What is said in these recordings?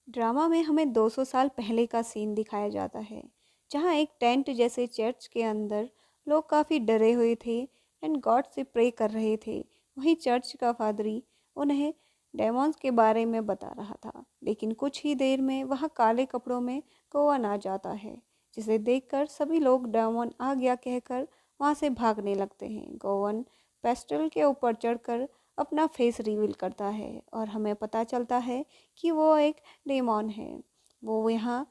Drama में हमें 200 साल पहले का सीन दिखाया जाता है, जहाँ एक टेंट जैसे चर्च के अंदर लोग काफ़ी डरे हुए थे एंड गॉड से प्रे कर रहे थे। वहीं चर्च का फादरी उन्हें डेमॉन्स के बारे में बता रहा था, लेकिन कुछ ही देर में वहाँ काले कपड़ों में गोवन आ जाता है, जिसे देखकर सभी लोग डेमॉन आ गया कहकर वहाँ से भागने लगते हैं। गोवन पेस्टल के ऊपर चढ़कर अपना फेस रिवील करता है और हमें पता चलता है कि वो एक डेमॉन है। वो यहाँ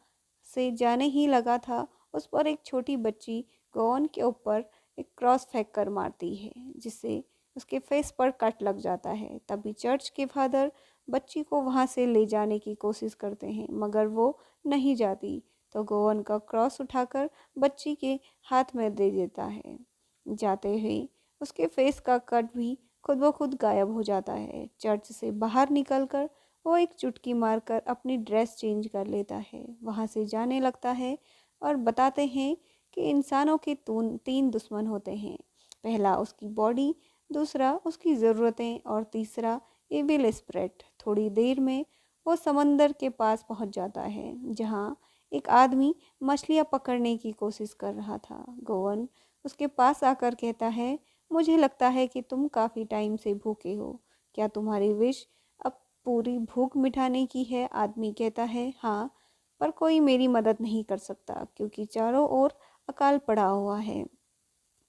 से जाने ही लगा था, उस पर एक छोटी बच्ची गोवन के ऊपर एक क्रॉस फेंक कर मारती है, जिससे उसके फेस पर कट लग जाता है। तभी चर्च के फादर बच्ची को वहाँ से ले जाने की कोशिश करते हैं, मगर वो नहीं जाती। तो गोवन का क्रॉस उठाकर बच्ची के हाथ में दे देता है। जाते हुए उसके फेस का कट भी खुद ब खुद गायब हो जाता है। चर्च से बाहर निकलकर वो एक चुटकी मारकर अपनी ड्रेस चेंज कर लेता है, वहाँ से जाने लगता है और बताते हैं कि इंसानों के तीन दुश्मन होते हैं। पहला उसकी बॉडी, दूसरा उसकी ज़रूरतें और तीसरा एविल स्पिरिट। थोड़ी देर में वो समंदर के पास पहुंच जाता है, जहां एक आदमी मछलियां पकड़ने की कोशिश कर रहा था। गोवन उसके पास आकर कहता है, मुझे लगता है कि तुम काफ़ी टाइम से भूखे हो। क्या तुम्हारी विश अब पूरी भूख मिटाने की है? आदमी कहता है, हाँ, पर कोई मेरी मदद नहीं कर सकता क्योंकि चारों ओर अकाल पड़ा हुआ है।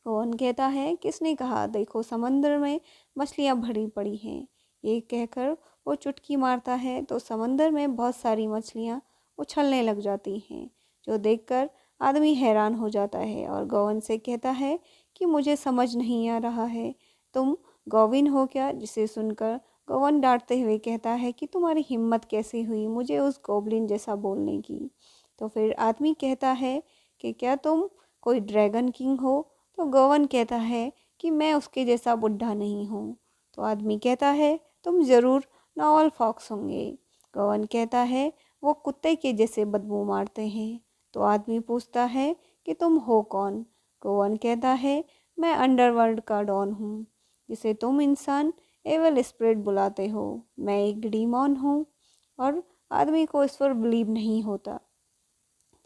कौन कहता है, किसने कहा? देखो, समंदर में मछलियाँ भरी पड़ी हैं। ये कहकर वो चुटकी मारता है तो समंदर में बहुत सारी मछलियाँ उछलने लग जाती हैं, जो देखकर आदमी हैरान हो जाता है और गोवन से कहता है कि मुझे समझ नहीं आ रहा है, तुम गोविन हो क्या? जिसे सुनकर गोवन डांटते हुए कहता है कि तुम्हारी हिम्मत कैसे हुई मुझे उस गोब्लिन जैसा बोलने की। तो फिर आदमी कहता है कि क्या तुम कोई ड्रैगन किंग हो? तो गोवन कहता है कि मैं उसके जैसा बुढ़ा नहीं हूँ। तो आदमी कहता है, तुम ज़रूर नॉवल फॉक्स होंगे। गोवन कहता है, वो कुत्ते के जैसे बदबू मारते हैं। तो आदमी पूछता है कि तुम हो कौन? गोवन कहता है, मैं अंडरवर्ल्ड का डॉन हूँ, जिसे तुम इंसान एवल स्पिरिट बुलाते हो। मैं एक डीमॉन हूँ। और आदमी को इस पर बिलीव नहीं होता।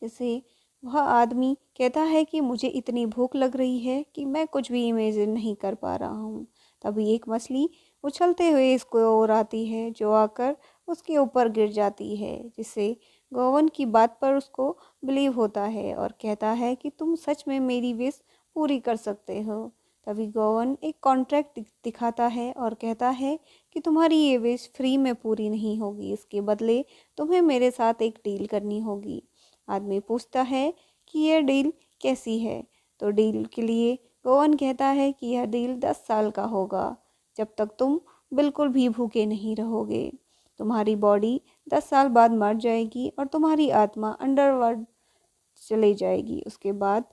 जैसे वह आदमी कहता है कि मुझे इतनी भूख लग रही है कि मैं कुछ भी इमेजिन नहीं कर पा रहा हूँ। तभी एक मछली उछलते हुए इसको ओर आती है, जो आकर उसके ऊपर गिर जाती है, जिससे गोवन की बात पर उसको बिलीव होता है और कहता है कि तुम सच में मेरी विश पूरी कर सकते हो। तभी गोवन एक कॉन्ट्रैक्ट दिखाता है और कहता है कि तुम्हारी ये विश फ्री में पूरी नहीं होगी, इसके बदले तुम्हें मेरे साथ एक डील करनी होगी। आदमी पूछता है कि यह डील कैसी है? तो डील के लिए गोवन कहता है कि यह डील 10 साल का होगा, जब तक तुम बिल्कुल भी भूखे नहीं रहोगे। तुम्हारी बॉडी 10 साल बाद मर जाएगी और तुम्हारी आत्मा अंडरवर्ल्ड चली जाएगी। उसके बाद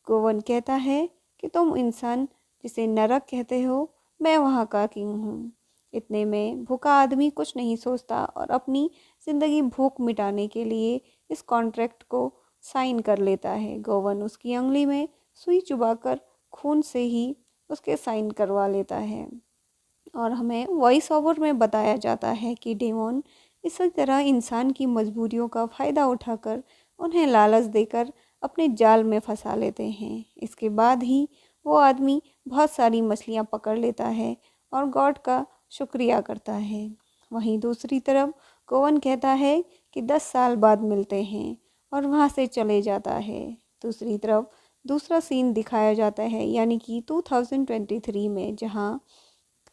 गोवन कहता है कि तुम इंसान जिसे नरक कहते हो, मैं वहाँ का किंग हूँ। इतने में भूखा आदमी कुछ नहीं सोचता और अपनी ज़िंदगी भूख मिटाने के लिए इस कॉन्ट्रैक्ट को साइन कर लेता है। गोवन उसकी उंगली में सुई चुबाकर खून से ही उसके साइन करवा लेता है। और हमें वॉइस ओवर में बताया जाता है कि डेमोन इसी तरह इंसान की मजबूरियों का फ़ायदा उठाकर उन्हें लालच देकर अपने जाल में फंसा लेते हैं। इसके बाद ही वो आदमी बहुत सारी मछलियाँ पकड़ लेता है और गॉड का शुक्रिया करता है। वहीं दूसरी तरफ गोवन कहता है कि 10 साल बाद मिलते हैं और वहाँ से चले जाता है। दूसरी तरफ दूसरा सीन दिखाया जाता है, यानी कि 2023 में, जहाँ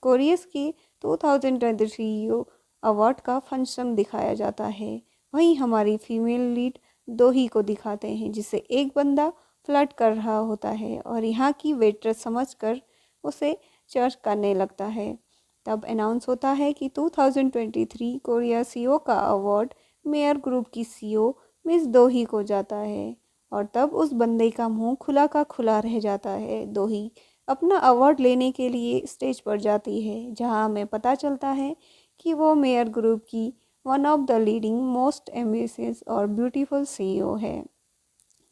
कोरियस की 2023 अवार्ड का फंक्शन दिखाया जाता है। वहीं हमारी फीमेल लीड दोही को दिखाते हैं, जिसे एक बंदा फ्लर्ट कर रहा होता है और यहाँ की वेट्रेस समझकर उसे चर्च करने लगता है। तब अनाउंस होता है कि 2023 कोरिया सीओ का अवार्ड मेयर ग्रुप की सीओ मिस दोही को जाता है। और तब उस बंदे का मुंह खुला का खुला रह जाता है। दोही अपना अवार्ड लेने के लिए स्टेज पर जाती है, जहां हमें पता चलता है कि वो मेयर ग्रुप की one of the leading most ambitious और ब्यूटीफुल सीईओ है।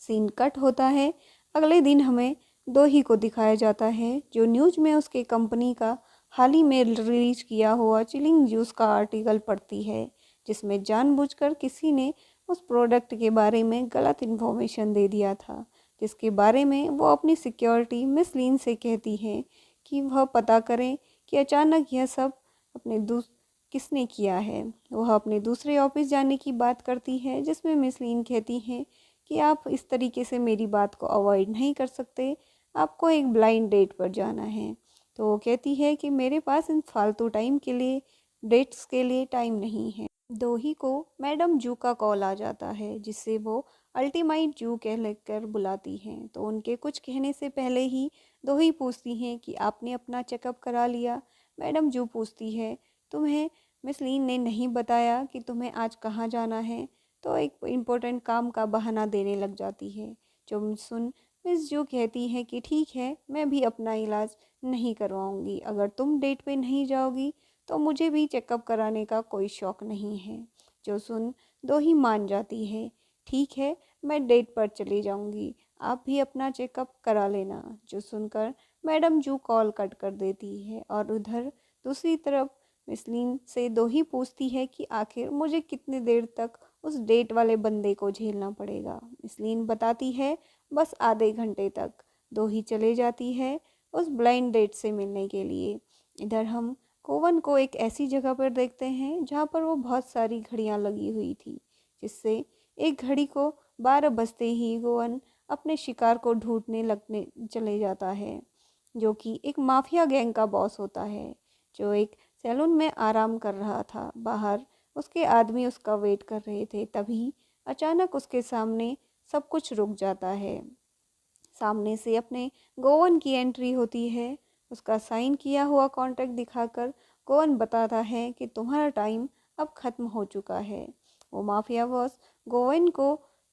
सीन कट होता है। अगले दिन हमें दोही को दिखाया जाता है, जो न्यूज़ में उसके कंपनी का हाल ही में रिलीज किया हुआ चिलिंग जूस का आर्टिकल पढ़ती है, जिसमें जानबूझकर किसी ने उस प्रोडक्ट के बारे में गलत इन्फॉर्मेशन दे दिया था, जिसके बारे में वो अपनी सिक्योरिटी मिस लिन से कहती है कि वह पता करें कि अचानक यह सब अपने किसने किया है। वह अपने दूसरे ऑफिस जाने की बात करती है, जिसमें मिस लिन कहती है कि आप इस तरीके से मेरी बात को अवॉइड नहीं कर सकते, आपको एक ब्लाइंड डेट पर जाना है। तो वो कहती है कि मेरे पास इन फालतू टाइम के लिए डेट्स के लिए टाइम नहीं है। दोही को मैडम जू का कॉल आ जाता है, जिससे वो अल्टीमाइट जू कह लेकर बुलाती हैं। तो उनके कुछ कहने से पहले ही दोही पूछती हैं कि आपने अपना चेकअप करा लिया। मैडम जू पूछती है, तुम्हें मिस लीन ने नहीं बताया कि तुम्हें आज कहाँ जाना है? तो एक इम्पोर्टेंट काम का बहाना देने लग जाती है, जो सुन मिस जू कहती है कि ठीक है, मैं भी अपना इलाज नहीं करवाऊंगी। अगर तुम डेट पे नहीं जाओगी तो मुझे भी चेकअप कराने का कोई शौक़ नहीं है। जो सुन दो ही मान जाती है, ठीक है, मैं डेट पर चली जाऊंगी, आप भी अपना चेकअप करा लेना। जो सुनकर मैडम जू कॉल कट कर देती है और उधर दूसरी तरफ मिसलीन से दो ही पूछती है कि आखिर मुझे कितनी देर तक उस डेट वाले बंदे को झेलना पड़ेगा। मिसलीन बताती है बस आधे घंटे तक। दो ही चले जाती है उस ब्लाइंड डेट से मिलने के लिए। इधर हम कोवन को एक ऐसी जगह पर देखते हैं जहाँ पर वो बहुत सारी घड़ियाँ लगी हुई थी, जिससे एक घड़ी को 12 बजते ही गोवन अपने शिकार को ढूंढने लगने चले जाता है, जो कि एक माफिया गैंग का बॉस होता है, जो एक सैलून में आराम कर रहा था। बाहर उसके आदमी उसका वेट कर रहे थे। तभी अचानक उसके सामने सब कुछ रुक जाता है। सामने से अपने गोवन की एंट्री होती है। उसका साइन किया हुआ कॉन्ट्रैक्ट दिखाकर गोवन बताता है कि तुम्हारा टाइम अब ख़त्म हो चुका है। वो माफिया बॉस गोवन को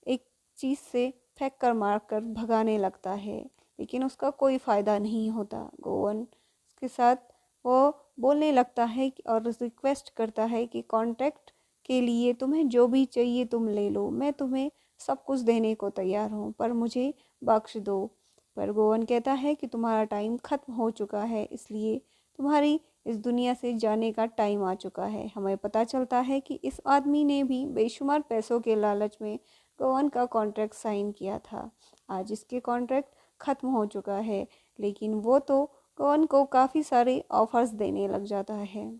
एक चीज़ से फेंक कर मार कर भगाने लगता है, लेकिन उसका कोई फ़ायदा नहीं होता। गोवन उसके साथ वो बोलने लगता है और रिक्वेस्ट करता है कि कॉन्ट्रैक्ट के लिए तुम्हें जो भी चाहिए तुम ले लो, मैं तुम्हें सब कुछ देने को तैयार हूँ, पर मुझे बख्श दो। पर गोवन कहता है कि तुम्हारा टाइम ख़त्म हो चुका है, इसलिए तुम्हारी इस दुनिया से जाने का टाइम आ चुका है। हमें पता चलता है कि इस आदमी ने भी बेशुमार पैसों के लालच में गोवन का कॉन्ट्रैक्ट साइन किया था। आज इसके कॉन्ट्रैक्ट ख़त्म हो चुका है, लेकिन वो तो गोवन को काफ़ी सारे ऑफर्स देने लग जाता है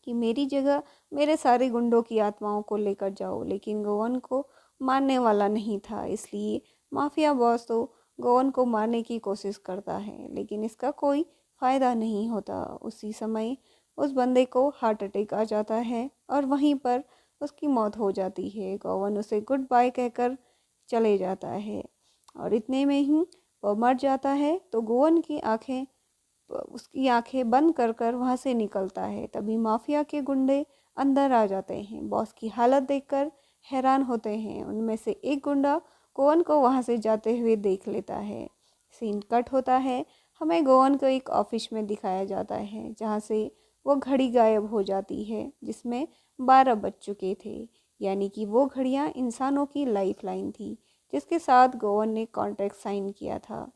कि मेरी जगह मेरे सारे गुंडों की आत्माओं को लेकर जाओ। लेकिन गोवन को मारने वाला नहीं था, इसलिए माफिया बॉस तो गोवन को मारने की कोशिश करता है, लेकिन इसका कोई फ़ायदा नहीं होता। उसी समय उस बंदे को हार्ट अटैक आ जाता है और वहीं पर उसकी मौत हो जाती है। गोवन उसे गुड बाय कहकर चले जाता है और इतने में ही वो मर जाता है। तो गोवन की आंखें उसकी आंखें बंद कर कर वहाँ से निकलता है। तभी माफिया के गुंडे अंदर आ जाते हैं। बॉस की हालत देखकर हैरान होते हैं। उनमें से एक गुंडा गोवन को वहाँ से जाते हुए देख लेता है। सीन कट होता है। हमें गोवन को एक ऑफिस में दिखाया जाता है, जहाँ से वो घड़ी गायब हो जाती है, जिसमें 12 बज चुके थे। यानी कि वो घड़ियाँ इंसानों की लाइफ लाइन थी, जिसके साथ गोवन ने कॉन्ट्रैक्ट साइन किया था।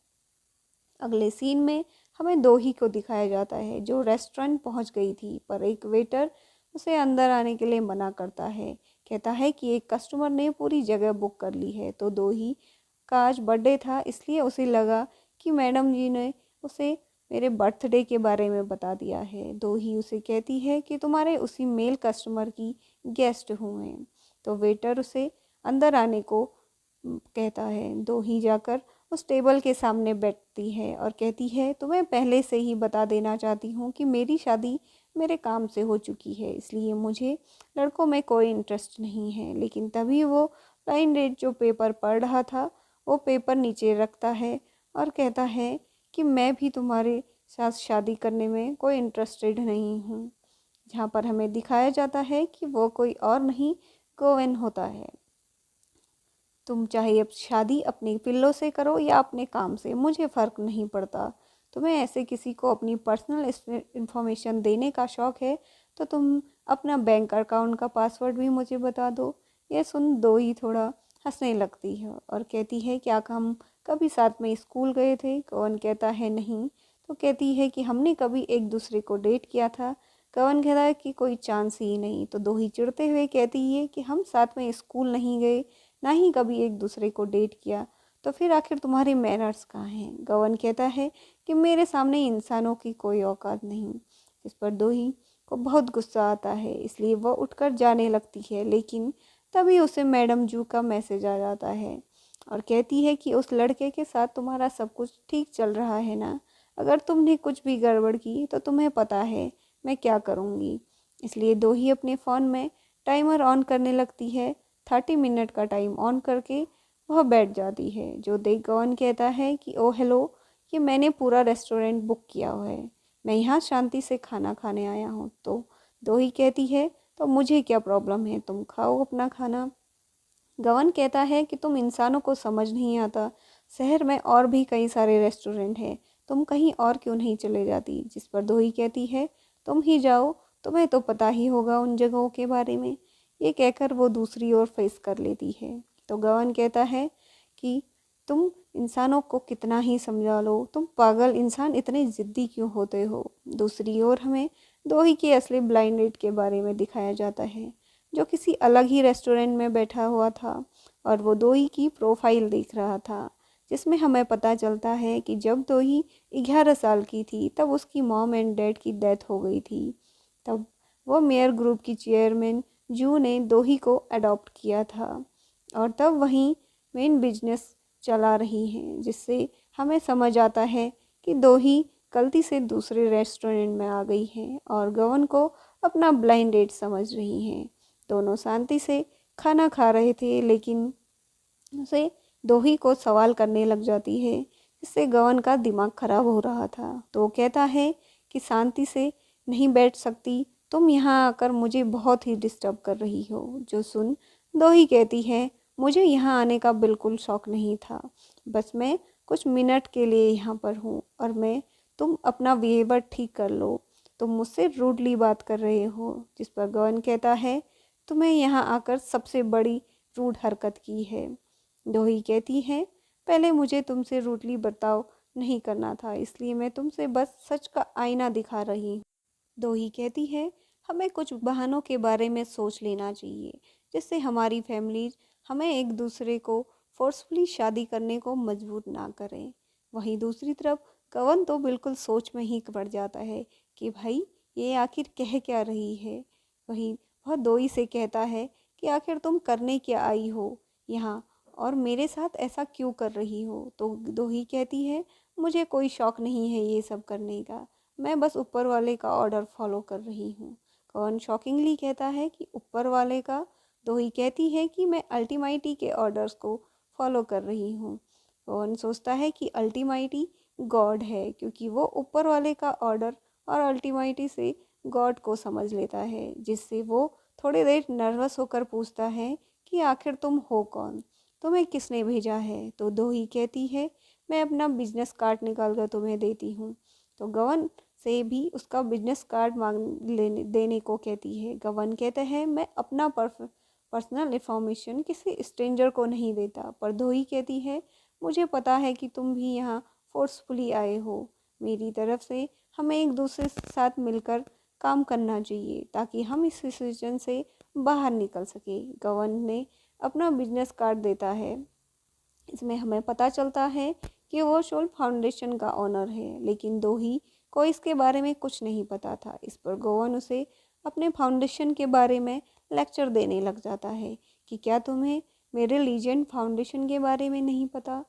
अगले सीन में हमें दोही को दिखाया जाता है, जो रेस्टोरेंट पहुंच गई थी, पर एक वेटर उसे अंदर आने के लिए मना करता है। कहता है कि एक कस्टमर ने पूरी जगह बुक कर ली है। तो दोही का आज बर्थडे था, इसलिए उसे लगा कि मैडम जी ने उसे मेरे बर्थडे के बारे में बता दिया है। दोही उसे कहती है कि तुम्हारे उसी मेल कस्टमर की गेस्ट हूँ मैं। तो वेटर उसे अंदर आने को कहता है। दोही जाकर उस टेबल के सामने बैठती है और कहती है, तुम्हें पहले से ही बता देना चाहती हूँ कि मेरी शादी मेरे काम से हो चुकी है, इसलिए मुझे लड़कों में कोई इंटरेस्ट नहीं है। लेकिन तभी वो ब्लाइंड डेट जो पेपर पढ़ रहा था, वो पेपर नीचे रखता है और कहता है कि मैं भी तुम्हारे साथ शादी करने में कोई इंटरेस्टेड नहीं हूँ। जहाँ पर हमें दिखाया जाता है कि वो कोई और नहीं गोवन होता है। तुम चाहे अब शादी अपने पिल्लों से करो या अपने काम से, मुझे फ़र्क नहीं पड़ता। तुम्हें ऐसे किसी को अपनी पर्सनल इन्फॉर्मेशन देने का शौक़ है तो तुम अपना बैंक अकाउंट का पासवर्ड भी मुझे बता दो। ये सुन दो ही थोड़ा हंसने लगती है और कहती है, क्या हम कभी साथ में स्कूल गए थे? कौन कहता है नहीं। तो कहती है कि हमने कभी एक दूसरे को डेट किया था, कवन कहता है कि कोई चांस ही नहीं। तो दोही चिढ़ते हुए कहती है कि हम साथ में स्कूल नहीं गए, ना ही कभी एक दूसरे को डेट किया, तो फिर आखिर तुम्हारे मैनर्स कहाँ हैं। गवन कहता है कि मेरे सामने इंसानों की कोई औकात नहीं। इस पर दोही को बहुत गुस्सा आता है, इसलिए वह उठकर जाने लगती है। लेकिन तभी उसे मैडम जू का मैसेज आ जाता है और कहती है कि उस लड़के के साथ तुम्हारा सब कुछ ठीक चल रहा है ना, अगर तुमने कुछ भी गड़बड़ की तो तुम्हें पता है मैं क्या करूँगी। इसलिए दोही अपने फ़ोन में टाइमर ऑन करने लगती है। 30 मिनट का टाइम ऑन करके वह बैठ जाती है। जो देख गवन कहता है कि ओ हेलो, ये मैंने पूरा रेस्टोरेंट बुक किया हुआ है, मैं यहाँ शांति से खाना खाने आया हूँ। तो दोही कहती है तो मुझे क्या प्रॉब्लम है, तुम खाओ अपना खाना। गवन कहता है कि तुम इंसानों को समझ नहीं आता, शहर में और भी कई सारे रेस्टोरेंट हैं, तुम कहीं और क्यों नहीं चले जाती। जिस पर दोही कहती है तुम ही जाओ, तुम्हें तो पता ही होगा उन जगहों के बारे में। ये कहकर वो दूसरी ओर फेस कर लेती है। तो गवन कहता है कि तुम इंसानों को कितना ही समझा लो, तुम पागल इंसान इतने ज़िद्दी क्यों होते हो। दूसरी ओर हमें दोही के असली ब्लाइंड डेट के बारे में दिखाया जाता है, जो किसी अलग ही रेस्टोरेंट में बैठा हुआ था और वो दोही की प्रोफाइल देख रहा था, जिसमें हमें पता चलता है कि जब दोही 11 साल की थी तब उसकी मॉम एंड डैड की डेथ हो गई थी। तब वो मेयर ग्रुप की चेयरमैन जू ने दोही को अडॉप्ट किया था और तब वहीं मेन बिजनेस चला रही हैं, जिससे हमें समझ आता है कि दोही गलती से दूसरे रेस्टोरेंट में आ गई हैं और गवन को अपना ब्लाइंड डेट समझ रही हैं। दोनों शांति से खाना खा रहे थे, लेकिन उसे दोही को सवाल करने लग जाती है, जिससे गवन का दिमाग खराब हो रहा था। तो वो कहता है कि शांति से नहीं बैठ सकती, तुम यहाँ आकर मुझे बहुत ही डिस्टर्ब कर रही हो। जो सुन दोही कहती है मुझे यहाँ आने का बिल्कुल शौक नहीं था, बस मैं कुछ मिनट के लिए यहाँ पर हूँ और तुम अपना बिहेवियर ठीक कर लो, तुम मुझसे रूडली बात कर रहे हो। जिस पर गवन कहता है तुम्हें यहाँ आकर सबसे बड़ी रूड हरकत की है। दोही कहती है पहले मुझे तुमसे रूडली बर्ताव नहीं करना था, इसलिए मैं तुमसे बस सच का आईना दिखा रही हूँ। दोही कहती है हमें कुछ बहानों के बारे में सोच लेना चाहिए, जिससे हमारी फैमिलीज हमें एक दूसरे को फोर्सफुली शादी करने को मजबूर ना करें। वहीं दूसरी तरफ कवन तो बिल्कुल सोच में ही पड़ जाता है कि भाई ये आखिर कह क्या रही है। वहीं वह दोही से कहता है कि आखिर तुम करने क्या आई हो यहाँ और मेरे साथ ऐसा क्यों कर रही हो। तो दोही कहती है मुझे कोई शौक नहीं है ये सब करने का, मैं बस ऊपर वाले का ऑर्डर फॉलो कर रही हूँ। कौन शॉकिंगली कहता है कि ऊपर वाले का। दोही कहती है कि मैं अल्टीमाइटी के ऑर्डर्स को फॉलो कर रही हूँ। कौन सोचता है कि अल्टीमाइटी गॉड है, क्योंकि वो ऊपर वाले का ऑर्डर और अल्टीमाइटी से गॉड को समझ लेता है, जिससे वो थोड़ी देर नर्वस होकर पूछता है कि आखिर तुम हो कौन, तुम्हें किसने भेजा है। तो दोही कहती है मैं अपना बिजनेस कार्ड निकाल कर तुम्हें देती हूँ। तो गवन से भी उसका बिजनेस कार्ड मांग लेने देने को कहती है। गवन कहते हैं मैं अपना पर्सनल इंफॉर्मेशन किसी स्ट्रेंजर को नहीं देता। पर दोही कहती है मुझे पता है कि तुम भी यहाँ फोर्सफुली आए हो, मेरी तरफ से हमें एक दूसरे के साथ मिलकर काम करना चाहिए ताकि हम इस सिचुएशन से बाहर निकल सके। गवन ने अपना बिजनेस कार्ड देता है। इसमें हमें पता चलता है कि वो सोल फाउंडेशन का ओनर है, लेकिन दोही को इसके बारे में कुछ नहीं पता था। इस पर गोवन उसे अपने फाउंडेशन के बारे में लेक्चर देने लग जाता है कि क्या तुम्हें मेरे लीजेंड फाउंडेशन के बारे में नहीं पता।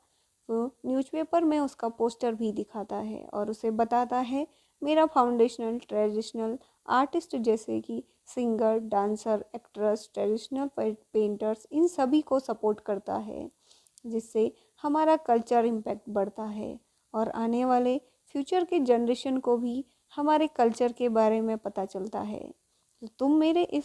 वो न्यूज़पेपर में उसका पोस्टर भी दिखाता है और उसे बताता है मेरा फाउंडेशनल ट्रेडिशनल आर्टिस्ट जैसे कि singer, dancer, actress, traditional painters, इन सभी को सपोर्ट करता है, जिससे हमारा कल्चर इम्पैक्ट बढ़ता है और आने वाले फ्यूचर के जनरेशन को भी हमारे कल्चर के बारे में पता चलता है। तो तुम मेरे इस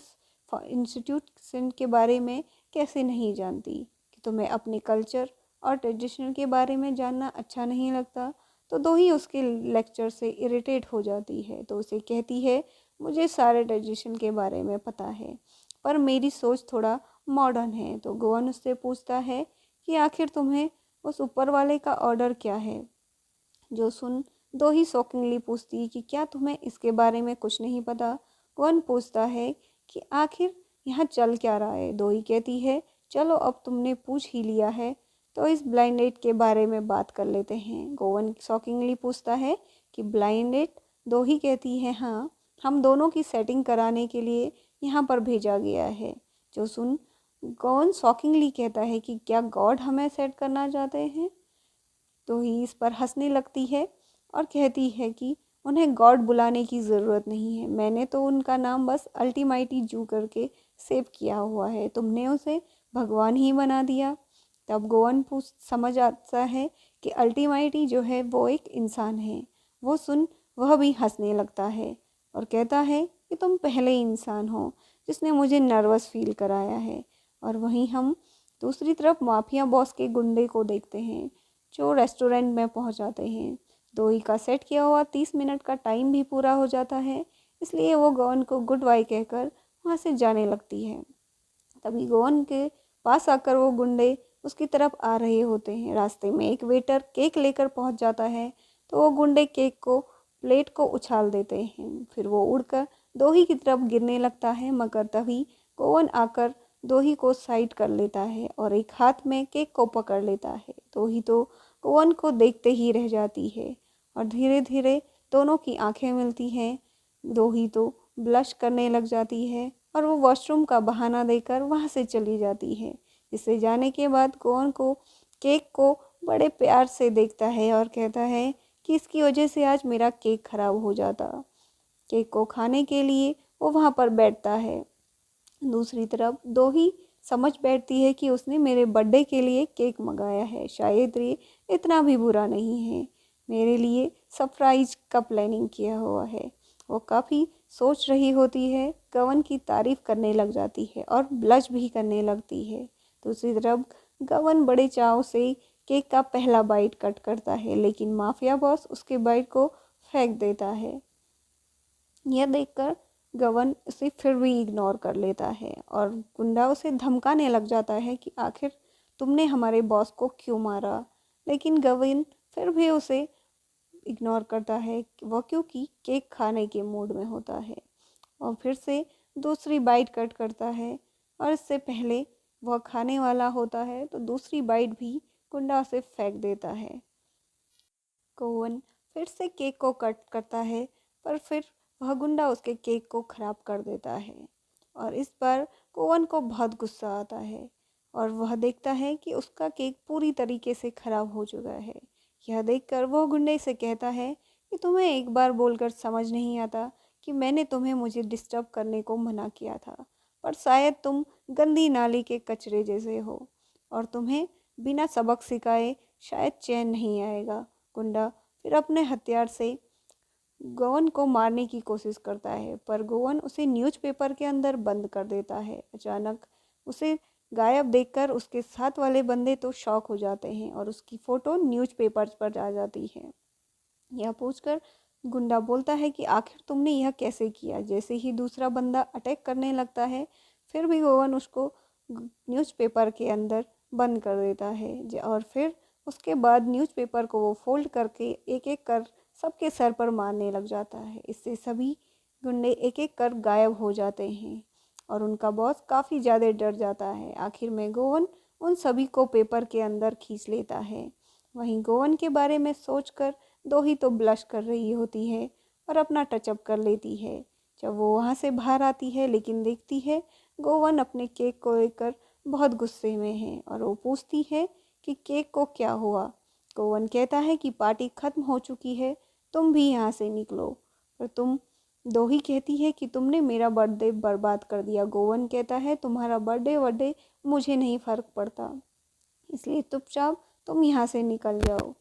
इंस्टीट्यूशन के बारे में कैसे नहीं जानती कि तुम्हें अपने कल्चर और ट्रेडिशन के बारे में जानना अच्छा नहीं लगता। तो दोही उसके लेक्चर से इरिटेट हो जाती है, तो उसे कहती है मुझे सारे ट्रेडिशन के बारे में पता है, पर मेरी सोच थोड़ा मॉडर्न है। तो गोवन उससे पूछता है कि आखिर तुम्हें उस ऊपर वाले का ऑर्डर क्या है। जो सुन दोही शॉकिंगली पूछती कि क्या तुम्हें इसके बारे में कुछ नहीं पता। गोवन पूछता है कि आखिर यहाँ चल क्या रहा है। दोही कहती है, चलो अब तुमने पूछ ही लिया है तो इस ब्लाइंड डेट के बारे में बात कर लेते हैं। गोवन शॉकिंगली पूछता है कि ब्लाइंड डेट? दोही कहती है, हाँ, हम दोनों की सेटिंग कराने के लिए यहाँ पर भेजा गया है। जो सुन गोवन शॉकिंगली कहता है कि क्या गॉड हमें सेट करना चाहते हैं? दोही इस पर हंसने लगती है और कहती है कि उन्हें गॉड बुलाने की ज़रूरत नहीं है, मैंने तो उनका नाम बस अल्टीमाइटी जू करके सेव किया हुआ है, तुमने उसे भगवान ही बना दिया। तब गोवन पूछ समझ आता है कि अल्टीमाइटी जो है वो एक इंसान है। वो सुन वह भी हंसने लगता है और कहता है कि तुम पहले इंसान हो जिसने मुझे नर्वस फील कराया है। और वहीं हम दूसरी तरफ माफिया बॉस के गुंडे को देखते हैं जो रेस्टोरेंट में पहुंच जाते हैं। दोही का सेट किया हुआ 30 मिनट का टाइम भी पूरा हो जाता है, इसलिए वो गोवन को गुड बाय कहकर वहाँ से जाने लगती है। तभी गोवन के पास आकर वो गुंडे उसकी तरफ आ रहे होते हैं। रास्ते में एक वेटर केक लेकर पहुंच जाता है तो वो गुंडे केक को प्लेट को उछाल देते हैं। फिर वो उड़कर दोही की तरफ गिरने लगता है, मगर तभी गोवन आकर दोही को साइड कर लेता है और एक हाथ में केक को पकड़ लेता है। दोही तो गोवन को देखते ही रह जाती है और धीरे धीरे दोनों की आंखें मिलती हैं। दोही तो ब्लश करने लग जाती है और वो वॉशरूम का बहाना देकर वहाँ से चली जाती है। जिससे जाने के बाद गोवन को केक को बड़े प्यार से देखता है और कहता है कि इसकी वजह से आज मेरा केक खराब हो जाता। केक को खाने के लिए वो वहाँ पर बैठता है। दूसरी तरफ दोही समझ बैठती है कि उसने मेरे बर्थडे के लिए केक मंगाया है, शायद ये इतना भी बुरा नहीं है, मेरे लिए सरप्राइज का प्लानिंग किया हुआ है। वो काफ़ी सोच रही होती है, गवन की तारीफ करने लग जाती है और ब्लश भी करने लगती है। दूसरी तरफ गवन बड़े चाव से केक का पहला बाइट कट करता है, लेकिन माफिया बॉस उसके बाइट को फेंक देता है। यह देखकर गवन उसे फिर भी इग्नोर कर लेता है और गुंडा उसे धमकाने लग जाता है कि आखिर तुमने हमारे बॉस को क्यों मारा। लेकिन गवन फिर भी उसे इग्नोर करता है वो क्योंकि केक खाने के मूड में होता है और फिर से दूसरी बाइट कट करता है। और इससे पहले वह खाने वाला होता है तो दूसरी बाइट भी गुंडा उसे फेंक देता है। गोवन फिर से केक को कट करता है पर फिर वह गुंडा उसके केक को ख़राब कर देता है और इस पर गोवन को बहुत गुस्सा आता है और वह देखता है कि उसका केक पूरी तरीके से ख़राब हो चुका है। यह देखकर वह गुंडे से कहता है कि तुम्हें एक बार बोलकर समझ नहीं आता कि मैंने तुम्हें मुझे डिस्टर्ब करने को मना किया था, पर शायद तुम गंदी नाली के कचरे जैसे हो और तुम्हें बिना सबक सिखाए शायद चैन नहीं आएगा। गुंडा फिर अपने हथियार से गोवन को मारने की कोशिश करता है पर गोवन उसे न्यूज़पेपर के अंदर बंद कर देता है। अचानक उसे गायब देखकर उसके साथ वाले बंदे तो शॉक हो जाते हैं और उसकी फ़ोटो न्यूज़पेपर पर आ जाती है। यह पूछकर गुंडा बोलता है कि आखिर तुमने यह कैसे किया। जैसे ही दूसरा बंदा अटैक करने लगता है फिर भी गोवन उसको न्यूज़पेपर के अंदर बंद कर देता है और फिर उसके बाद न्यूज़पेपर को वो फोल्ड करके एक एक कर सबके सर पर मारने लग जाता है। इससे सभी गुंडे एक एक कर गायब हो जाते हैं और उनका बॉस काफ़ी ज़्यादा डर जाता है। आखिर में गोवन उन सभी को पेपर के अंदर खींच लेता है। वहीं गोवन के बारे में सोचकर दोही तो ब्लश कर रही होती है और अपना टचअप कर लेती है जब वो वहाँ से बाहर आती है, लेकिन देखती है गोवन अपने केक को लेकर बहुत गुस्से में है और वो पूछती है कि केक को क्या हुआ। गोवन कहता है कि पार्टी ख़त्म हो चुकी है, तुम भी यहाँ से निकलो। पर तुम दोही कहती है कि तुमने मेरा बर्थडे बर्बाद कर दिया। गोवन कहता है तुम्हारा बर्थडे मुझे नहीं फ़र्क पड़ता, इसलिए चुपचाप तुम यहाँ से निकल जाओ,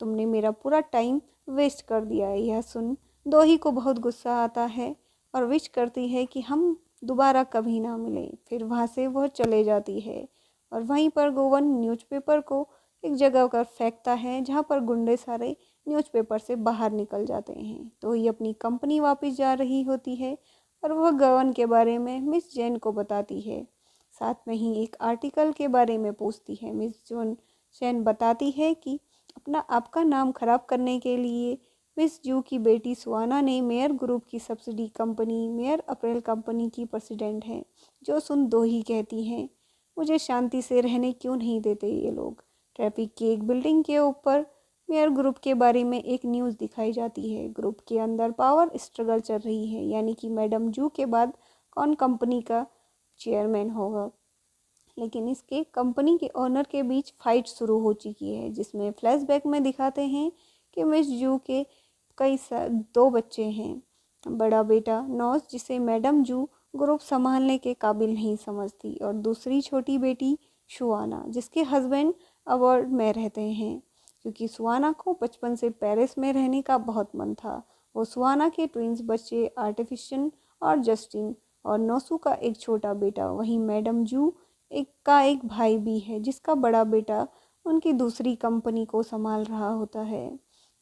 तुमने मेरा पूरा टाइम वेस्ट कर दिया है। यह सुन दोही को बहुत गुस्सा आता है और विश करती है कि हम दोबारा कभी ना मिलें। फिर वहाँ से वह चले जाती है और वहीं पर गोवन न्यूज़पेपर को एक जगह कर फेंकता है जहाँ पर गुंडे सारे न्यूज़पेपर से बाहर निकल जाते हैं। तो ये अपनी कंपनी वापस जा रही होती है और वह गवन के बारे में मिस जैन को बताती है। साथ में ही एक आर्टिकल के बारे में पूछती है। मिस जैन बताती है कि अपना आपका नाम खराब करने के लिए मिस जू की बेटी सुहाना ने मेयर ग्रुप की सब्सिडी कंपनी मेयर अप्रैल कंपनी की प्रेसिडेंट हैं। जो सुन दो ही कहती हैं, मुझे शांति से रहने क्यों नहीं देते ये लोग। ट्रैफिक की एक बिल्डिंग के ऊपर मेयर ग्रुप के बारे में एक न्यूज़ दिखाई जाती है। ग्रुप के अंदर पावर स्ट्रगल चल रही है, यानी कि मैडम जू के बाद कौन कंपनी का चेयरमैन होगा। लेकिन इसके कंपनी के ओनर के बीच फाइट शुरू हो चुकी है, जिसमें फ्लैशबैक में दिखाते हैं कि मिस जू के दो बच्चे हैं। बड़ा बेटा नौज, जिसे मैडम जू ग्रुप संभालने के काबिल नहीं समझती, और दूसरी छोटी बेटी सुहाना, जिसके हस्बैंड अब्रॉड में रहते हैं। क्योंकि सुहाना को बचपन से पेरिस में रहने का बहुत मन था। वो सुहाना के ट्विंस बच्चे आर्टिफिशियल और जस्टिन, और नौसू का एक छोटा बेटा। वहीं मैडम जू एक भाई भी है, जिसका बड़ा बेटा उनकी दूसरी कंपनी को संभाल रहा होता है।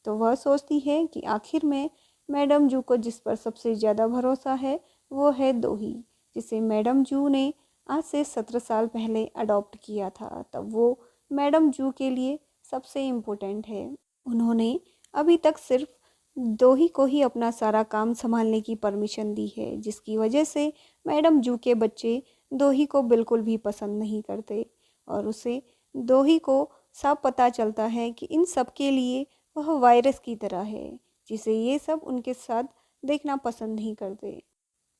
तो वह सोचती है कि आखिर में मैडम जू को जिस पर सबसे ज़्यादा भरोसा है वो है दोही, जिसे मैडम जू ने आज से 17 साल पहले अडॉप्ट किया था। तब वो मैडम जू के लिए सबसे इम्पोर्टेंट है। उन्होंने अभी तक सिर्फ दोही को ही अपना सारा काम संभालने की परमिशन दी है, जिसकी वजह से मैडम जू के बच्चे दोही को बिल्कुल भी पसंद नहीं करते, और उसे दोही को साफ पता चलता है कि इन सब के लिए वह वायरस की तरह है, जिसे ये सब उनके साथ देखना पसंद नहीं करते।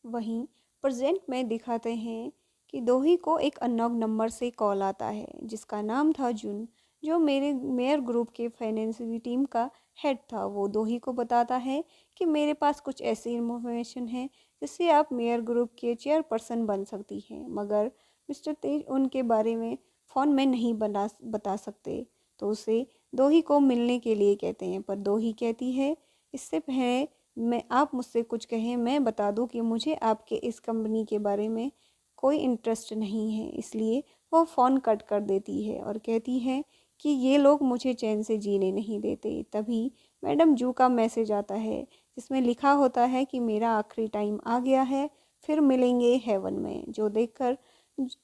वहीं प्रेजेंट में दिखाते हैं कि दोही को एक अननोन नंबर से कॉल आता है, जिसका नाम था जुन, जो मेरे मेयर ग्रुप के फाइनेंशियल टीम का हेड था। वो दोही को बताता है कि मेरे पास कुछ ऐसी इन्फॉर्मेशन है जिससे आप मेयर ग्रुप के चेयरपर्सन बन सकती हैं, मगर मिस्टर तेज उनके बारे में फ़ोन में नहीं बता सकते। तो उसे दोही को मिलने के लिए कहते हैं, पर दोही कहती है इससे पहले मैं आप मुझसे कुछ कहें, मैं बता दूं कि मुझे आपके इस कंपनी के बारे में कोई इंटरेस्ट नहीं है। इसलिए वो फ़ोन कट कर देती है और कहती है कि ये लोग मुझे चैन से जीने नहीं देते। तभी मैडम जू का मैसेज आता है, जिसमें लिखा होता है कि मेरा आखिरी टाइम आ गया है, फिर मिलेंगे हेवन में। जो देखकर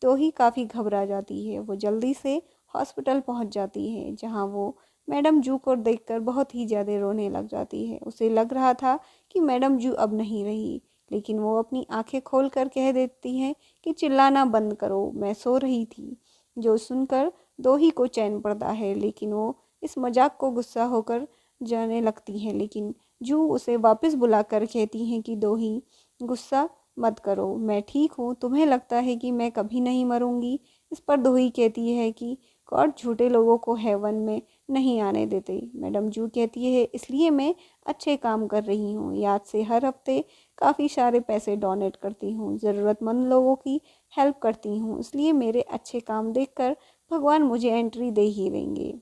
तो ही काफ़ी घबरा जाती है। वो जल्दी से हॉस्पिटल पहुंच जाती है, जहां वो मैडम जू को देखकर बहुत ही ज़्यादा रोने लग जाती है। उसे लग रहा था कि मैडम जू अब नहीं रही, लेकिन वो अपनी आंखें खोल कर कह देती हैं कि चिल्लाना बंद करो, मैं सो रही थी। जो सुनकर दोही को चैन पड़ता है, लेकिन वो इस मजाक को गुस्सा होकर जाने लगती हैं। लेकिन जू उसे वापस बुलाकर कहती हैं कि दोही, गुस्सा मत करो, मैं ठीक हूँ। तुम्हें लगता है कि मैं कभी नहीं मरूंगी। इस पर दोही कहती है कि गॉड झूठे लोगों को हेवन में नहीं आने देते। मैडम जू कहती है इसलिए मैं अच्छे काम कर रही हूँ, याद से हर हफ्ते काफ़ी सारे पैसे डोनेट करती हूँ, ज़रूरतमंद लोगों की हेल्प करती हूँ, इसलिए मेरे अच्छे काम देखकर भगवान मुझे एंट्री दे ही देंगे।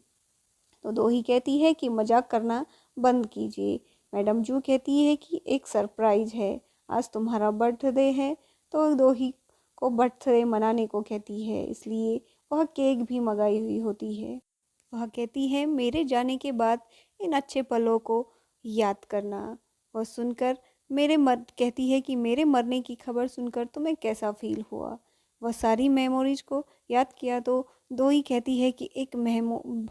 तो दोही कहती है कि मजाक करना बंद कीजिए। मैडम जू कहती है कि एक सरप्राइज है, आज तुम्हारा बर्थडे है। तो दोही को बर्थडे मनाने को कहती है, इसलिए वह केक भी मंगाई हुई होती है। वह कहती है मेरे जाने के बाद इन अच्छे पलों को याद करना। वह सुनकर कहती है कि मेरे मरने की खबर सुनकर तुम्हें कैसा फील हुआ। वह सारी मेमोरीज को याद किया तो दोही कहती है कि एक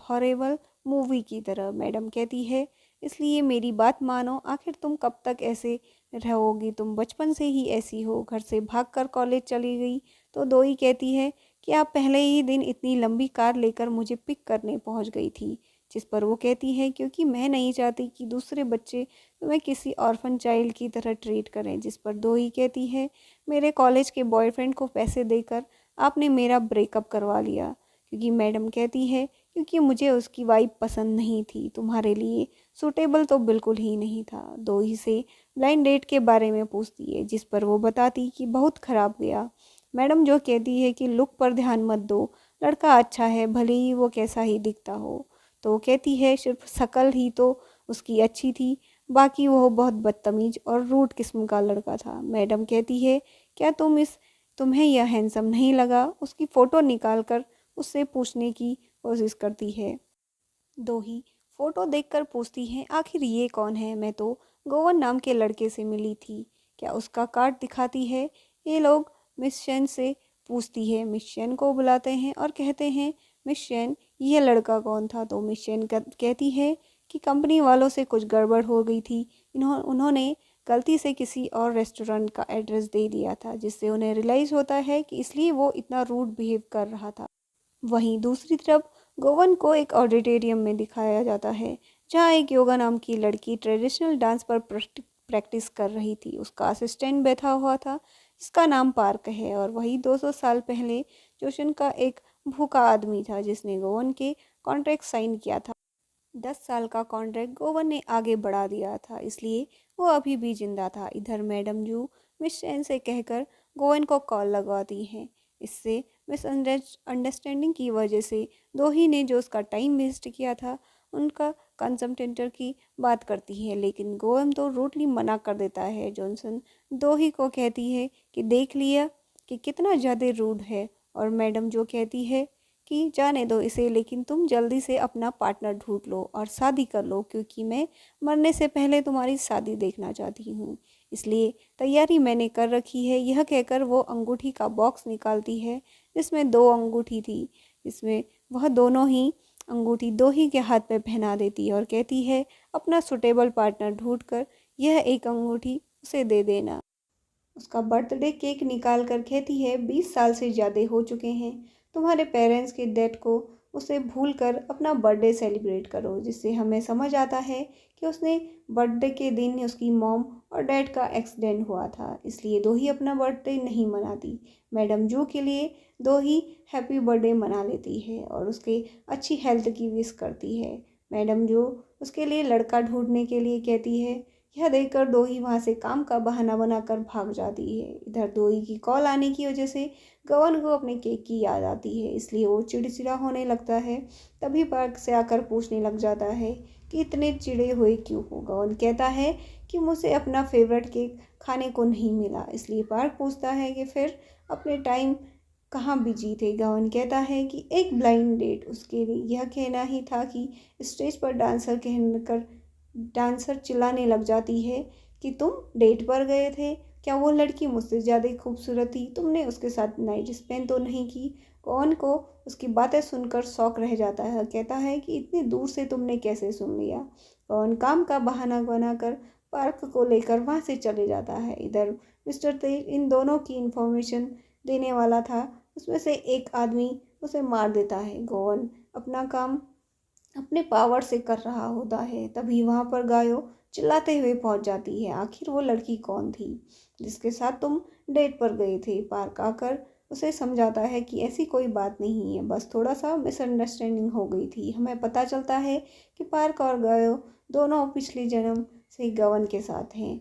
हॉरेबल मूवी की तरह। मैडम कहती है इसलिए मेरी बात मानो, आखिर तुम कब तक ऐसे रहोगी, तुम बचपन से ही ऐसी हो। घर से भागकर कॉलेज चली गई। तो दोही कहती है कि आप पहले ही दिन इतनी लंबी कार लेकर मुझे पिक करने पहुंच गई थी। जिस पर वो कहती है क्योंकि मैं नहीं चाहती कि दूसरे बच्चे तुम्हें किसी ऑर्फन चाइल्ड की तरह ट्रीट करें। जिस पर दोही कहती है मेरे कॉलेज के बॉयफ्रेंड को पैसे देकर आपने मेरा ब्रेकअप करवा लिया। क्योंकि मैडम कहती है क्योंकि मुझे उसकी वाइब पसंद नहीं थी, तुम्हारे लिए सूटेबल तो बिल्कुल ही नहीं था। दोही से ब्लाइंड डेट के बारे में पूछती है, जिस पर वो बताती कि बहुत ख़राब गया। मैडम जो कहती है कि लुक पर ध्यान मत दो, लड़का अच्छा है भले ही वो कैसा ही दिखता हो। तो कहती है सिर्फ शक्ल ही तो उसकी अच्छी थी, बाकी वो बहुत बदतमीज और रूड किस्म का लड़का था। मैडम कहती है क्या तुम्हें यह हैंडसम नहीं लगा। उसकी फ़ोटो निकाल कर उससे पूछने की कोशिश करती है। दोही फ़ोटो देखकर पूछती है आखिर ये कौन है, मैं तो गोवन नाम के लड़के से मिली थी, क्या उसका कार्ड दिखाती है। ये लोग मिस शेन से पूछती है। मिस शेन को बुलाते हैं और कहते हैं मिस शेन, यह लड़का कौन था। तो मिस शेन कहती है कि कंपनी वालों से कुछ गड़बड़ हो गई थी। उन्होंने गलती से किसी और रेस्टोरेंट का एड्रेस दे दिया था, जिससे उन्हें रियलाइज़ होता है कि इसलिए वो इतना रूड बिहेव कर रहा था। वहीं दूसरी तरफ गोवन को एक ऑडिटोरियम में दिखाया जाता है, जहां एक योगा नाम की लड़की ट्रेडिशनल डांस पर प्रैक्टिस कर रही थी। उसका असिस्टेंट बैठा हुआ था, जिसका नाम पार्क है, और वही 200 साल पहले जोशन का एक भूखा आदमी था जिसने गोवन के कॉन्ट्रैक्ट साइन किया था। 10 साल का कॉन्ट्रैक्ट गोवन ने आगे बढ़ा दिया था, इसलिए वो अभी भी जिंदा था। इधर मैडम जू मिस चैन से कहकर गोवन को कॉल लगवाती हैं। इससे मिसअंडरस्टैंडिंग की वजह से दोही ने जो उसका टाइम वेस्ट किया था उनका कंसल्टेंटर की बात करती है, लेकिन गोवन तो रूटली मना कर देता है। जॉनसन दोही को कहती है कि देख लिया कि कितना ज़्यादा रूड है, और मैडम जो कहती है कि जाने दो इसे, लेकिन तुम जल्दी से अपना पार्टनर ढूंढ लो और शादी कर लो, क्योंकि मैं मरने से पहले तुम्हारी शादी देखना चाहती हूँ, इसलिए तैयारी मैंने कर रखी है। यह कहकर वो अंगूठी का बॉक्स निकालती है, जिसमें 2 अंगूठी थी, जिसमें वह दोनों ही अंगूठी दोही के हाथ में पहना देती है और कहती है अपना सुटेबल पार्टनर ढूंढकर यह एक अंगूठी उसे दे देना। उसका बर्थडे केक निकाल कर कहती है 20 साल से ज़्यादा हो चुके हैं, तुम्हारे पेरेंट्स की डेथ को उसे भूल कर अपना बर्थडे सेलिब्रेट करो, जिससे हमें समझ आता है कि उसने बर्थडे के दिन उसकी मॉम और डैड का एक्सीडेंट हुआ था, इसलिए दो ही अपना बर्थडे नहीं मनाती। मैडम जू के लिए दो ही हैप्पी बर्थडे मना लेती है और उसके अच्छी हेल्थ की विश करती है। मैडम जू उसके लिए लड़का ढूंढने के लिए कहती है। यह देखकर दोही वहाँ से काम का बहाना बनाकर भाग जाती है। इधर दोही की कॉल आने की वजह से गवन को अपने केक की याद आती है, इसलिए वो चिड़चिड़ा होने लगता है। तभी पार्क से आकर पूछने लग जाता है कि इतने चिड़े हुए क्यों हो। गवन कहता है कि मुझे अपना फेवरेट केक खाने को नहीं मिला, इसलिए पार्क पूछता है कि फिर अपने टाइम कहाँ बिजी थे। गवन कहता है कि एक ब्लाइंड डेट उसके लिए यह कहना ही था कि स्टेज पर डांसर चिल्लाने लग जाती है कि तुम डेट पर गए थे, क्या वो लड़की मुझसे ज़्यादा खूबसूरत थी, तुमने उसके साथ नाइट स्पेंड तो नहीं की। कौन को उसकी बातें सुनकर शौक रह जाता है, कहता है कि इतनी दूर से तुमने कैसे सुन लिया। कौन काम का बहाना बनाकर पार्क को लेकर वहाँ से चले जाता है। इधर मिस्टर तेज इन दोनों की इंफॉर्मेशन देने वाला था, उसमें से एक आदमी उसे मार देता है। गोवन अपना काम अपने पावर से कर रहा होता है, तभी वहां पर गायो चिल्लाते हुए पहुंच जाती है। आखिर वो लड़की कौन थी जिसके साथ तुम डेट पर गए थे। पार्क आकर उसे समझाता है कि ऐसी कोई बात नहीं है, बस थोड़ा सा मिसअंडरस्टैंडिंग हो गई थी। हमें पता चलता है कि पार्क और गायो दोनों पिछले जन्म से गवन के साथ हैं,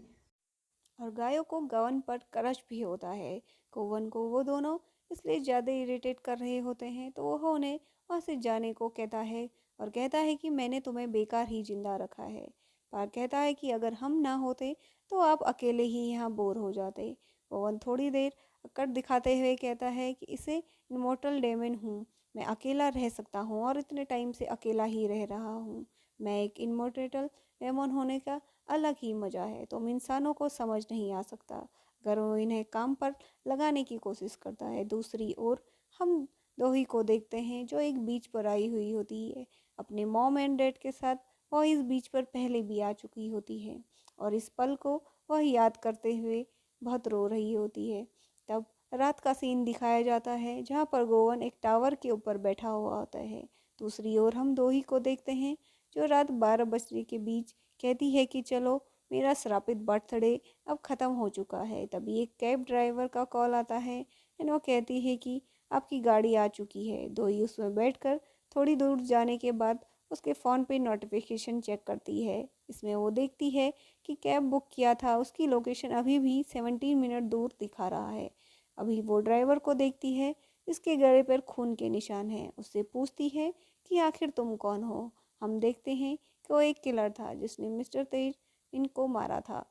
और गायों को गवन पर क्रश भी होता है। गोवन को वो दोनों इसलिए ज़्यादा इरिटेट कर रहे होते हैं, तो वह उन्हें वहाँ से जाने को कहता है और कहता है कि मैंने तुम्हें बेकार ही जिंदा रखा है। पार्क कहता है कि अगर हम ना होते तो आप अकेले ही यहाँ बोर हो जाते। गोवन थोड़ी देर अक्कड़ दिखाते हुए कहता है कि इसे इमोर्टल डेमन हूँ, मैं अकेला रह सकता हूँ और इतने टाइम से अकेला ही रह रहा हूँ। मैं एक इमोर्टल डेमन होने का अलग ही मज़ा है, तुम इंसानों को समझ नहीं आ सकता अगर वो इन्हें काम पर लगाने की कोशिश करता है। दूसरी ओर हम दोही को देखते हैं, जो एक बीच पर आई हुई होती है अपने मॉम एंड डैड के साथ। वह इस बीच पर पहले भी आ चुकी होती है और इस पल को वह याद करते हुए बहुत रो रही होती है। तब रात का सीन दिखाया जाता है, जहाँ पर गोवन एक टावर के ऊपर बैठा हुआ होता है। दूसरी ओर हम दोही को देखते हैं, जो रात 12 बजे के बीच कहती है कि चलो, मेरा श्रापित बर्थडे अब ख़त्म हो चुका है। तभी एक कैब ड्राइवर का कॉल आता है एंड वो कहती है कि आपकी गाड़ी आ चुकी है। दोई उसमें बैठकर थोड़ी दूर जाने के बाद उसके फ़ोन पे नोटिफिकेशन चेक करती है। इसमें वो देखती है कि कैब बुक किया था उसकी लोकेशन अभी भी 17 मिनट दूर दिखा रहा है। अभी वो ड्राइवर को देखती है, इसके गले पर खून के निशान हैं। उससे पूछती है कि आखिर तुम कौन हो। हम देखते हैं कि वो एक किलर था जिसने मिस्टर तेज इनको मारा था।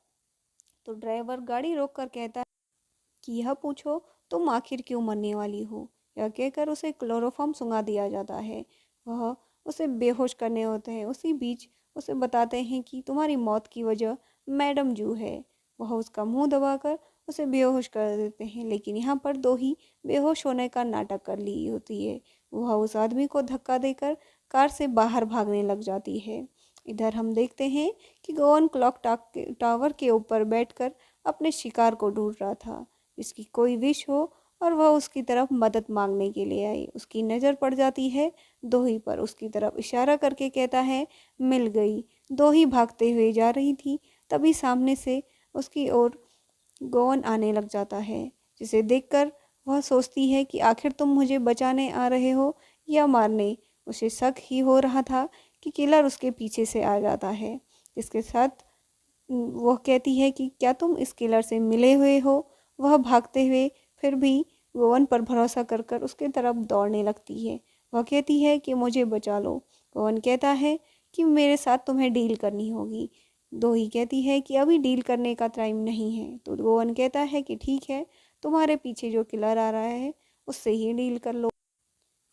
तो ड्राइवर गाड़ी रोक कर कहता है कि यह पूछो तुम आखिर क्यों मरने वाली हो। यह कहकर उसे क्लोरोफॉर्म सुंघा दिया जाता है। वह उसे बेहोश करने होते हैं। उसी बीच उसे बताते हैं कि तुम्हारी मौत की वजह मैडम जू है। वह उसका मुंह दबाकर उसे बेहोश कर देते हैं, लेकिन यहाँ पर दो ही बेहोश होने का नाटक कर ली होती है। वह उस आदमी को धक्का देकर कार से बाहर भागने लग जाती है। इधर हम देखते हैं कि गोवन क्लॉक टावर के ऊपर बैठकर अपने शिकार को ढूंढ रहा था, जिसकी कोई विश हो और वह उसकी तरफ मदद मांगने के लिए आई। उसकी नज़र पड़ जाती है दोही पर, उसकी तरफ इशारा करके कहता है, मिल गई। दोही भागते हुए जा रही थी, तभी सामने से उसकी ओर गोवन आने लग जाता है, जिसे देखकर वह सोचती है कि आखिर तुम मुझे बचाने आ रहे हो या मारने। उसे शक ही हो रहा था कि किलर उसके पीछे से आ जाता है, जिसके साथ वह कहती है कि क्या तुम इस किलर से मिले हुए हो। वह भागते हुए फिर भी गोवन पर भरोसा कर कर उसके तरफ दौड़ने लगती है। वह कहती है कि मुझे बचा लो। गोवन कहता है कि मेरे साथ तुम्हें डील करनी होगी। दोही कहती है कि अभी डील करने का टाइम नहीं है। तो गोवन कहता है कि ठीक है, तुम्हारे पीछे जो किलर आ रहा है उससे ही डील कर लो।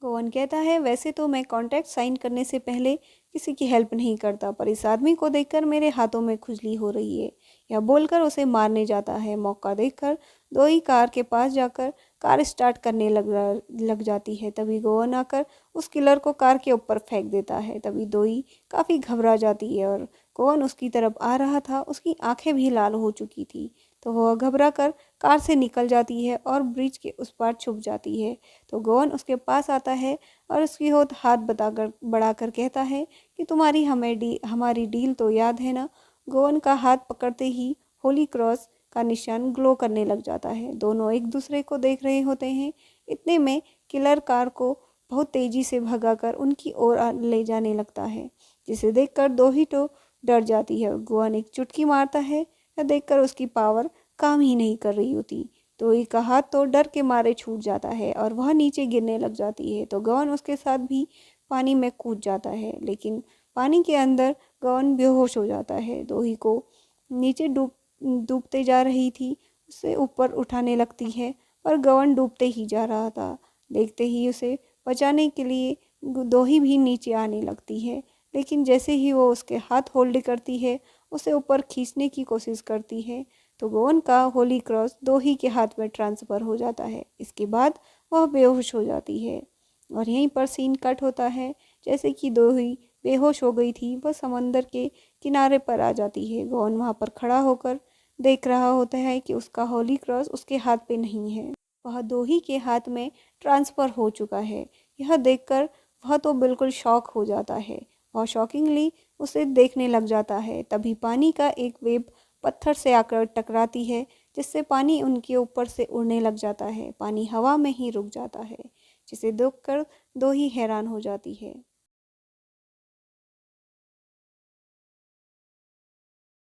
गोवन कहता है, वैसे तो मैं कॉन्ट्रैक्ट साइन करने से पहले किसी की हेल्प नहीं करता, पर इस आदमी को देखकर मेरे हाथों में खुजली हो रही है। यह बोलकर उसे मारने जाता है। मौका देखकर दोई कार के पास जाकर कार स्टार्ट करने लग जाती है। तभी गोवन आकर उस किलर को कार के ऊपर फेंक देता है। तभी दोई काफ़ी घबरा जाती है और गोवन उसकी तरफ आ रहा था, उसकी आंखें भी लाल हो चुकी थी। तो वह घबरा कर कार से निकल जाती है और ब्रिज के उस पार छुप जाती है। तो गोवन उसके पास आता है और उसकी ओर हाथ बढ़ाकर कहता है कि तुम्हारी हमारी डील तो याद है ना। गोवन का हाथ पकड़ते ही होली क्रॉस का निशान ग्लो करने लग जाता है। दोनों एक दूसरे को देख रहे होते हैं। इतने में किलर कार को बहुत तेजी से भगाकर उनकी ओर ले जाने लगता है, जिसे देखकर दोही तो डर जाती है। गोवन एक चुटकी मारता है। यह देखकर उसकी पावर काम ही नहीं कर रही होती। दोही का हाथ तो डर के मारे छूट जाता है और वह नीचे गिरने लग जाती है। तो गोवन उसके साथ भी पानी में कूद जाता है, लेकिन पानी के अंदर गोवन बेहोश हो जाता है। दोही को नीचे डूबते जा रही थी, उसे ऊपर उठाने लगती है, पर गोवन डूबते ही जा रहा था। देखते ही उसे बचाने के लिए दोही भी नीचे आने लगती है, लेकिन जैसे ही वो उसके हाथ होल्ड करती है, उसे ऊपर खींचने की कोशिश करती है, तो गोवन का होली क्रॉस दोही के हाथ में ट्रांसफ़र हो जाता है। इसके बाद वह बेहोश हो जाती है और यहीं पर सीन कट होता है। जैसे कि दोही बेहोश हो गई थी, वह समंदर के किनारे पर आ जाती है। गोवन वहाँ पर खड़ा होकर देख रहा होता है कि उसका होली क्रॉस उसके हाथ पे नहीं है, वह दोही के हाथ में ट्रांसफ़र हो चुका है। यह देखकर वह तो बिल्कुल शॉक हो जाता है। वह शॉकिंगली उसे देखने लग जाता है। तभी पानी का एक वेव पत्थर से आकर टकराती है, जिससे पानी उनके ऊपर से उड़ने लग जाता है। पानी हवा में ही रुक जाता है, जिसे देखकर दोही हैरान हो जाती है।